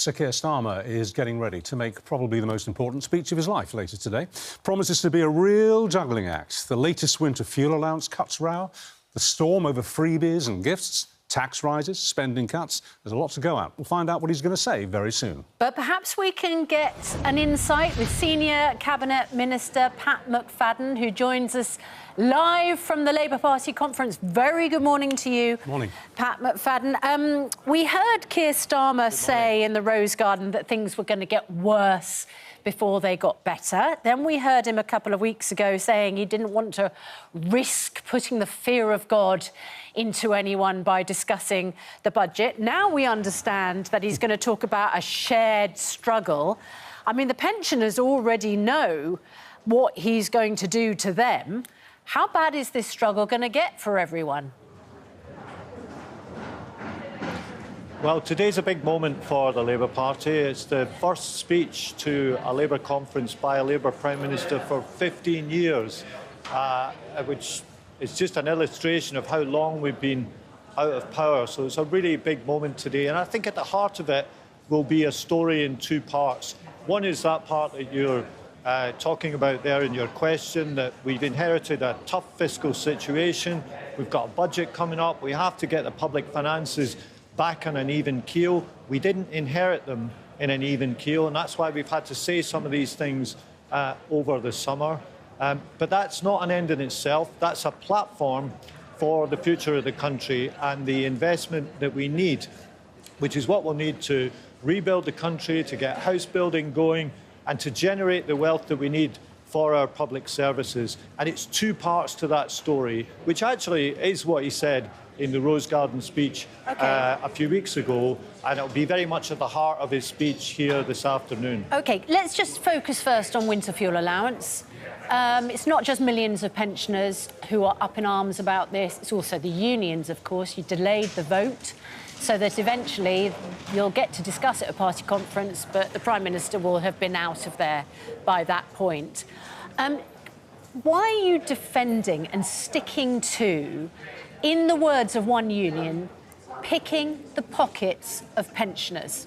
Sir Keir Starmer is getting ready to make probably the most important speech of his life later today. Promises to be a real juggling act. The latest winter fuel allowance cuts row, the storm over freebies and gifts, tax rises, spending cuts. There's a lot to go at. We'll find out what he's going to say very soon. But perhaps we can get an insight with Senior Cabinet Minister Pat McFadden, who joins us live from the Labour Party conference. Very good morning to you. Morning. Pat McFadden. We heard Keir Starmer say in the Rose Garden that things were going to get worse before they got better. Then we heard him a couple of weeks ago saying he didn't want to risk putting the fear of God into anyone by discussing the budget. Now we understand that he's going to talk about a shared struggle. I mean, the pensioners already know what he's going to do to them. How bad is this struggle going to get for everyone? Well, today's a big moment for the Labour Party. It's the first speech to a Labour conference by a Labour Prime Minister for 15 years, which is just an illustration of how long we've been out of power. So it's a really big moment today. And I think at the heart of it will be a story in two parts. One is that part that you're talking about there in your question, that we've inherited a tough fiscal situation. We've got a budget coming up. We have to get the public finances back on an even keel. We didn't inherit them in an even keel, and that's why we've had to say some of these things over the summer. But that's not an end in itself. That's a platform for the future of the country and the investment that we need, which is what we'll need to rebuild the country, to get house building going, and to generate the wealth that we need for our public services. And it's two parts to that story, which actually is what he said in the Rose Garden speech a few weeks ago, and it'll be very much at the heart of his speech here this afternoon. OK, let's just focus first on winter fuel allowance. It's not just millions of pensioners who are up in arms about this, it's also the unions, of course. You delayed the vote so that eventually you'll get to discuss it at a party conference, but the Prime Minister will have been out of there by that point. Why are you defending and sticking to, in the words of one union, picking the pockets of pensioners?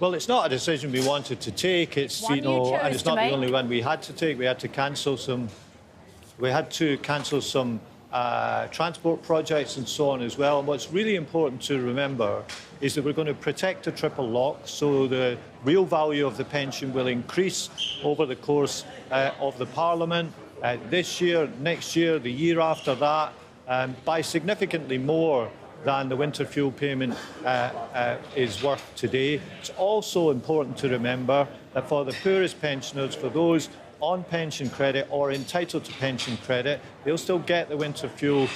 Well, it's not a decision we wanted to take. It's and it's not the only one we had to take. We had to cancel some. We had to cancel some transport projects and so on as well. And what's really important to remember is that we're going to protect a triple lock, so the real value of the pension will increase over the course of the Parliament. This year, next year, the year after that, by significantly more than the winter fuel payment is worth today. It's also important to remember that for the poorest pensioners, for those on pension credit or entitled to pension credit, they'll still get the winter fuel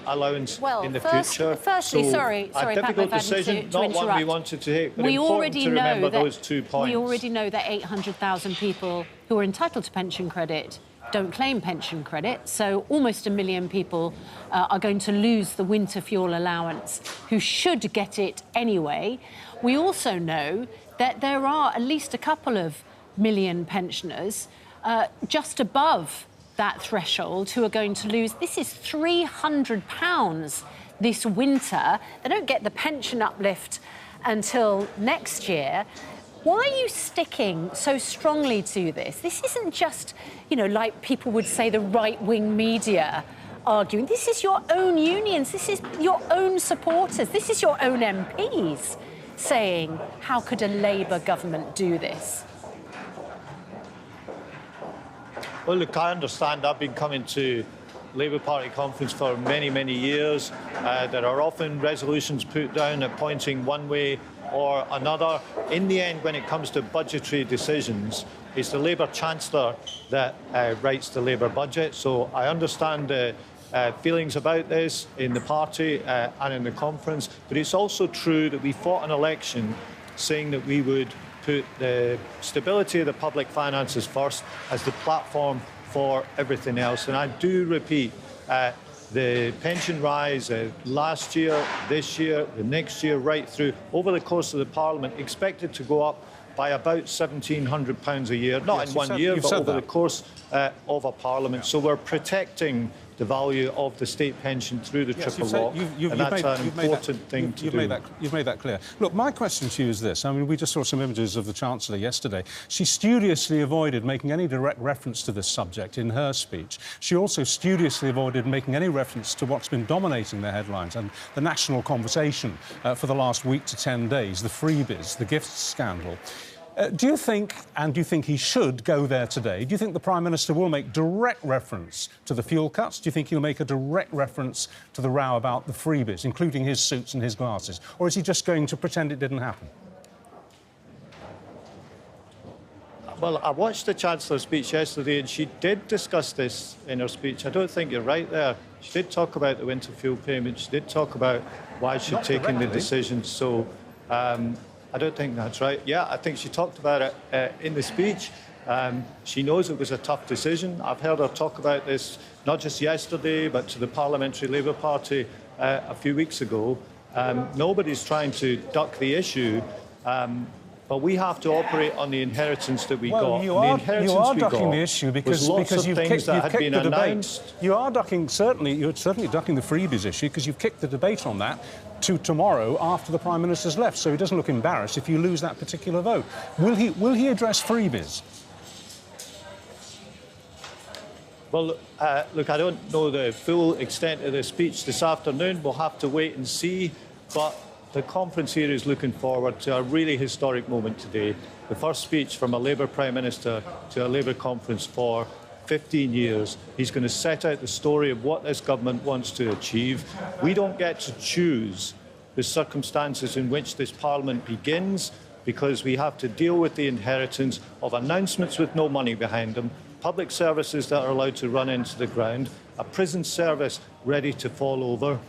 allowance in the future. Firstly, so sorry, a difficult decision, not one we wanted to take, but important to remember those 2 points. We already know that 800,000 people who are entitled to pension credit don't claim pension credit, so almost 1 million people are going to lose the winter fuel allowance who should get it anyway. We also know that there are at least a couple of million pensioners just above that threshold who are going to lose. This is £300 this winter. They don't get the pension uplift until next year. Why are you sticking so strongly to this? This isn't just, you know, like people would say, the right-wing media arguing. This is your own unions. This is your own supporters. This is your own MPs saying, how could a Labour government do this? Well, look, I understand. I've been coming to Labour Party conference for many, many years. There are often resolutions put down pointing one way or another. In the end, when it comes to budgetary decisions, it's the Labour Chancellor that writes the Labour budget. So I understand feelings about this in the party and in the conference, but it's also true that we fought an election saying that we would put the stability of the public finances first as the platform for everything else. And I do repeat, the pension rise last year, this year, the next year, right through, over the course of the Parliament, expected to go up by about £1,700 a year, not in 1 year, but over the course of a Parliament. So we're protecting the value of the state pension through the triple lock, and that's an important thing to do. You've made that clear. Look, my question to you is this. I mean, we just saw some images of the Chancellor yesterday. She studiously avoided making any direct reference to this subject in her speech. She also studiously avoided making any reference to what's been dominating the headlines and the national conversation for the last week to 10 days, the freebies, the gifts scandal. Do you think he should go there today? Do you think the Prime Minister will make direct reference to the fuel cuts? Do you think he'll make a direct reference to the row about the freebies, including his suits and his glasses? Or is he just going to pretend it didn't happen? Well, I watched the Chancellor's speech yesterday, and she did discuss this in her speech. I don't think you're right there. She did talk about the winter fuel payment. She did talk about why she'd taken the decision. So I don't think that's right. Yeah, I think she talked about it in the speech. She knows it was a tough decision. I've heard her talk about this not just yesterday, but to the Parliamentary Labour Party a few weeks ago. Nobody's trying to duck the issue, but we have to operate on the inheritance that we got. You are ducking the issue because you've kicked the debate. You're certainly ducking the freebies issue because you've kicked the debate on that to tomorrow after the Prime Minister's left, so he doesn't look embarrassed if you lose that particular vote. Will he address freebies? Well, look, I don't know the full extent of the speech this afternoon. We'll have to wait and see, but the conference here is looking forward to a really historic moment today. The first speech from a Labour Prime Minister to a Labour conference for 15 years. He's going to set out the story of what this government wants to achieve. We don't get to choose the circumstances in which this Parliament begins because we have to deal with the inheritance of announcements with no money behind them, public services that are allowed to run into the ground, a prison service ready to fall over.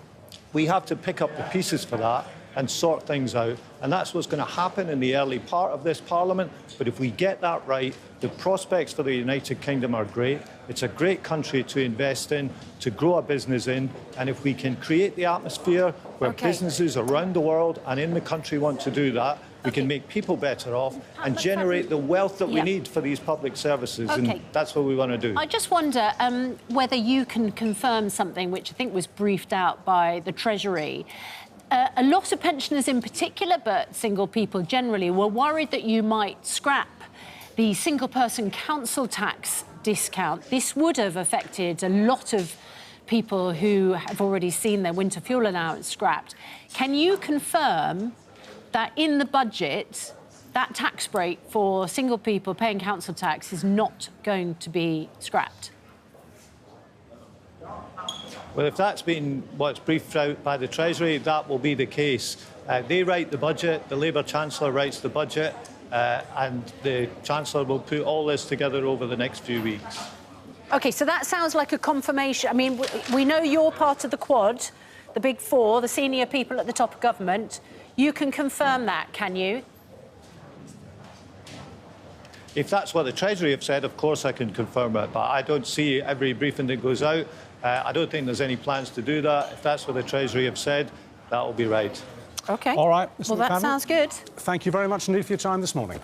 We have to pick up the pieces for that and sort things out. And that's what's going to happen in the early part of this Parliament. But if we get that right, the prospects for the United Kingdom are great. It's a great country to invest in, to grow a business in. And if we can create the atmosphere where businesses around the world and in the country want to do that, we can make people better off and generate the wealth that we need for these public services. And that's what we want to do. I just wonder whether you can confirm something which I think was briefed out by the Treasury. A lot of pensioners in particular, but single people generally, were worried that you might scrap the single-person council tax discount. This would have affected a lot of people who have already seen their winter fuel allowance scrapped. Can you confirm that in the budget, that tax break for single people paying council tax is not going to be scrapped? Well, if that's been what's briefed out by the Treasury, that will be the case. They write the budget, the Labour Chancellor writes the budget, and the Chancellor will put all this together over the next few weeks. OK, so that sounds like a confirmation. I mean, we know you're part of the Quad, the Big Four, the senior people at the top of government. You can confirm that, can you? If that's what the Treasury have said, of course I can confirm it, but I don't see every briefing that goes out. I don't think there's any plans to do that. If that's what the Treasury have said, that will be right. OK. All right, Mr. Well, that McFadden, sounds good. Thank you very much indeed for your time this morning.